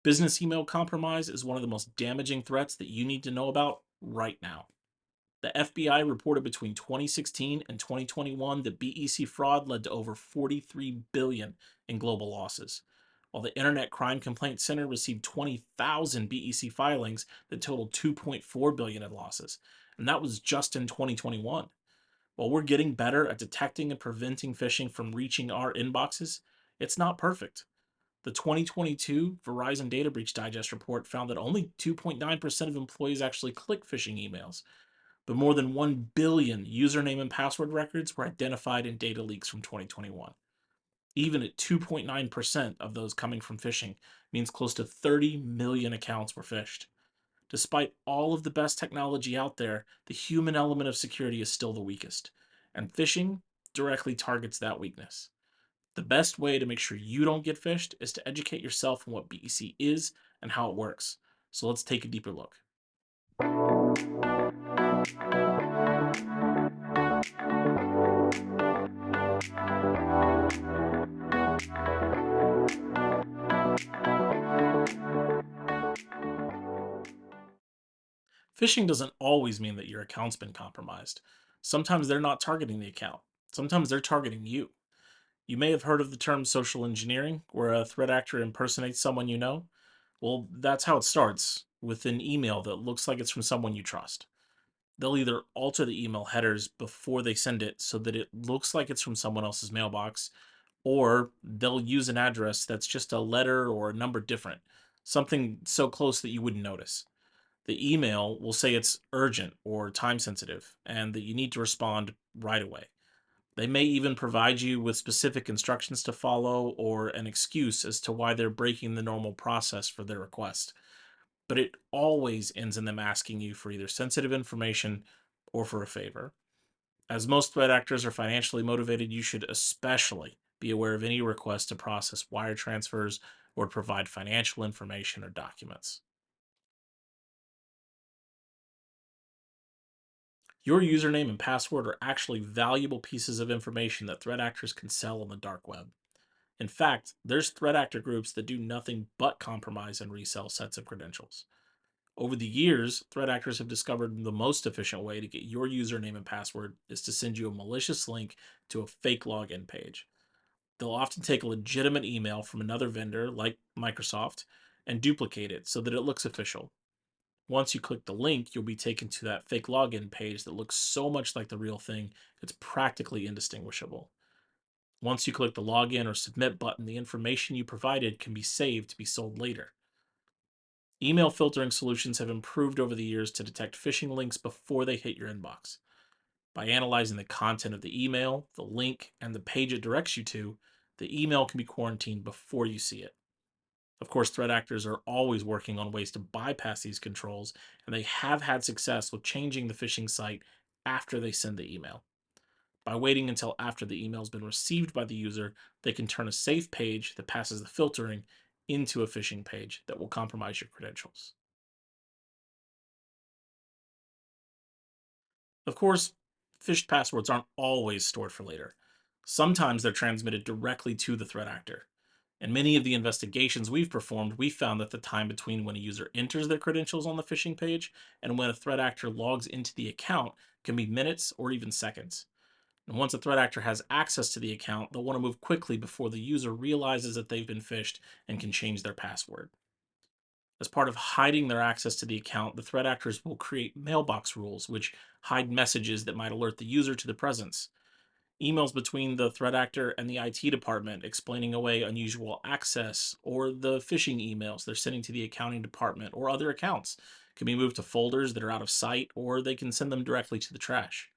Business email compromise is one of the most damaging threats that you need to know about right now. The FBI reported between 2016 and 2021 that BEC fraud led to over 43 billion in global losses, while the Internet Crime Complaint Center received 20,000 BEC filings that totaled 2.4 billion in losses, and that was just in 2021. While we're getting better at detecting and preventing phishing from reaching our inboxes, it's not perfect. The 2022 Verizon Data Breach Digest report found that only 2.9% of employees actually click phishing emails, but more than 1 billion username and password records were identified in data leaks from 2021. Even at 2.9% of those coming from phishing means close to 30 million accounts were phished. Despite all of the best technology out there, the human element of security is still the weakest, and phishing directly targets that weakness. The best way to make sure you don't get phished is to educate yourself on what BEC is and how it works. So let's take a deeper look. Phishing doesn't always mean that your account's been compromised. Sometimes they're not targeting the account. Sometimes they're targeting you. You may have heard of the term social engineering, where a threat actor impersonates someone you know. Well, that's how it starts, with an email that looks like it's from someone you trust. They'll either alter the email headers before they send it so that it looks like it's from someone else's mailbox, or they'll use an address that's just a letter or a number different, something so close that you wouldn't notice. The email will say it's urgent or time sensitive and that you need to respond right away. They may even provide you with specific instructions to follow or an excuse as to why they're breaking the normal process for their request. But it always ends in them asking you for either sensitive information or for a favor. As most threat actors are financially motivated, you should especially be aware of any request to process wire transfers or provide financial information or documents. Your username and password are actually valuable pieces of information that threat actors can sell on the dark web. In fact, there's threat actor groups that do nothing but compromise and resell sets of credentials. Over the years, threat actors have discovered the most efficient way to get your username and password is to send you a malicious link to a fake login page. They'll often take a legitimate email from another vendor, like Microsoft, and duplicate it so that it looks official. Once you click the link, you'll be taken to that fake login page that looks so much like the real thing, it's practically indistinguishable. Once you click the login or submit button, the information you provided can be saved to be sold later. Email filtering solutions have improved over the years to detect phishing links before they hit your inbox. By analyzing the content of the email, the link, and the page it directs you to, the email can be quarantined before you see it. Of course, threat actors are always working on ways to bypass these controls, and they have had success with changing the phishing site after they send the email. By waiting until after the email has been received by the user, they can turn a safe page that passes the filtering into a phishing page that will compromise your credentials. Of course, phished passwords aren't always stored for later. Sometimes they're transmitted directly to the threat actor. In many of the investigations we've performed, we found that the time between when a user enters their credentials on the phishing page and when a threat actor logs into the account can be minutes or even seconds. And once a threat actor has access to the account, they'll want to move quickly before the user realizes that they've been phished and can change their password. As part of hiding their access to the account, the threat actors will create mailbox rules, which hide messages that might alert the user to the presence. Emails between the threat actor and the IT department explaining away unusual access, or the phishing emails they're sending to the accounting department or other accounts can be moved to folders that are out of sight, or they can send them directly to the trash.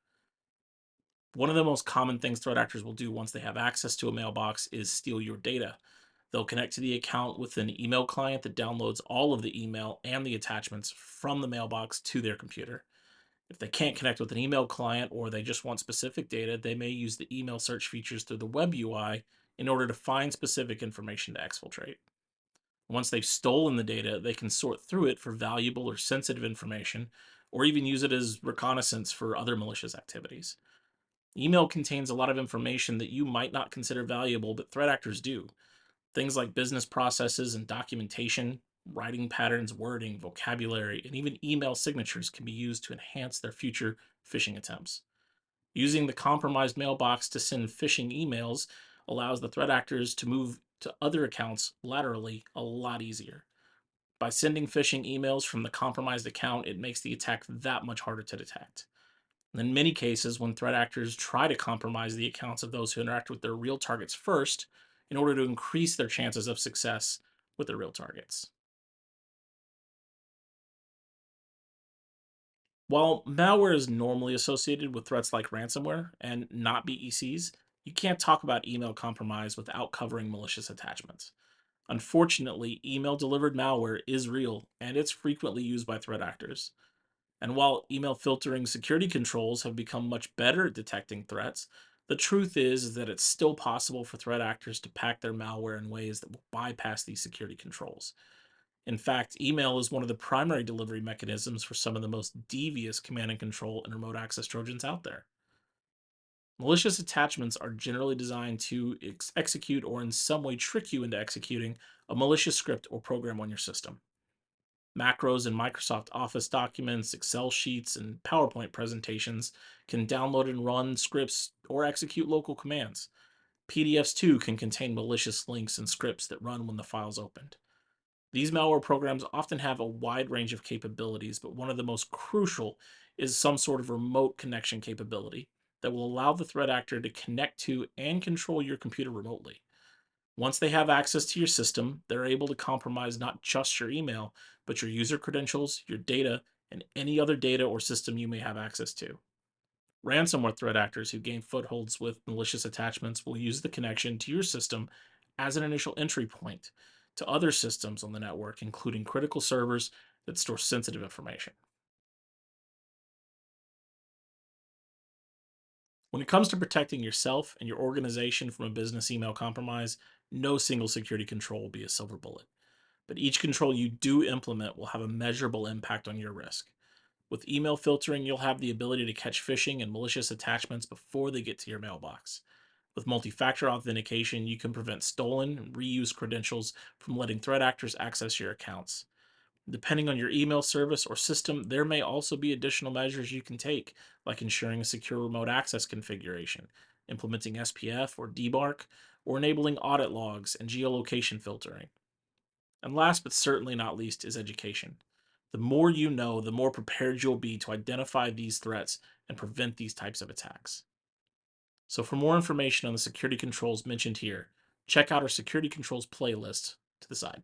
One of the most common things threat actors will do once they have access to a mailbox is steal your data. They'll connect to the account with an email client that downloads all of the email and the attachments from the mailbox to their computer. If they can't connect with an email client or they just want specific data, they may use the email search features through the web UI in order to find specific information to exfiltrate. Once they've stolen the data, they can sort through it for valuable or sensitive information, or even use it as reconnaissance for other malicious activities. Email contains a lot of information that you might not consider valuable, but threat actors do. Things like business processes and documentation, Writing patterns, wording, vocabulary, and even email signatures can be used to enhance their future phishing attempts. Using the compromised mailbox to send phishing emails allows the threat actors to move to other accounts laterally a lot easier. By sending phishing emails from the compromised account, it makes the attack that much harder to detect. In many cases, when threat actors try to compromise the accounts of those who interact with their real targets first, in order to increase their chances of success with their real targets. While malware is normally associated with threats like ransomware and not BECs, you can't talk about email compromise without covering malicious attachments. Unfortunately, email delivered malware is real and it's frequently used by threat actors. And while email filtering security controls have become much better at detecting threats, the truth is that it's still possible for threat actors to pack their malware in ways that will bypass these security controls. In fact, email is one of the primary delivery mechanisms for some of the most devious command and control and remote access Trojans out there. Malicious attachments are generally designed to execute or in some way trick you into executing a malicious script or program on your system. Macros in Microsoft Office documents, Excel sheets, and PowerPoint presentations can download and run scripts or execute local commands. PDFs too can contain malicious links and scripts that run when the file's opened. These malware programs often have a wide range of capabilities, but one of the most crucial is some sort of remote connection capability that will allow the threat actor to connect to and control your computer remotely. Once they have access to your system, they're able to compromise not just your email, but your user credentials, your data, and any other data or system you may have access to. Ransomware threat actors who gain footholds with malicious attachments will use the connection to your system as an initial entry point to other systems on the network, including critical servers that store sensitive information. When it comes to protecting yourself and your organization from a business email compromise, no single security control will be a silver bullet. But each control you do implement will have a measurable impact on your risk. With email filtering, you'll have the ability to catch phishing and malicious attachments before they get to your mailbox. With multi factor authentication, you can prevent stolen and reused credentials from letting threat actors access your accounts. Depending on your email service or system, there may also be additional measures you can take, like ensuring a secure remote access configuration, implementing SPF or DBARC, or enabling audit logs and geolocation filtering. And last but certainly not least is education. The more you know, the more prepared you'll be to identify these threats and prevent these types of attacks. So, for more information on the security controls mentioned here, check out our security controls playlist to the side.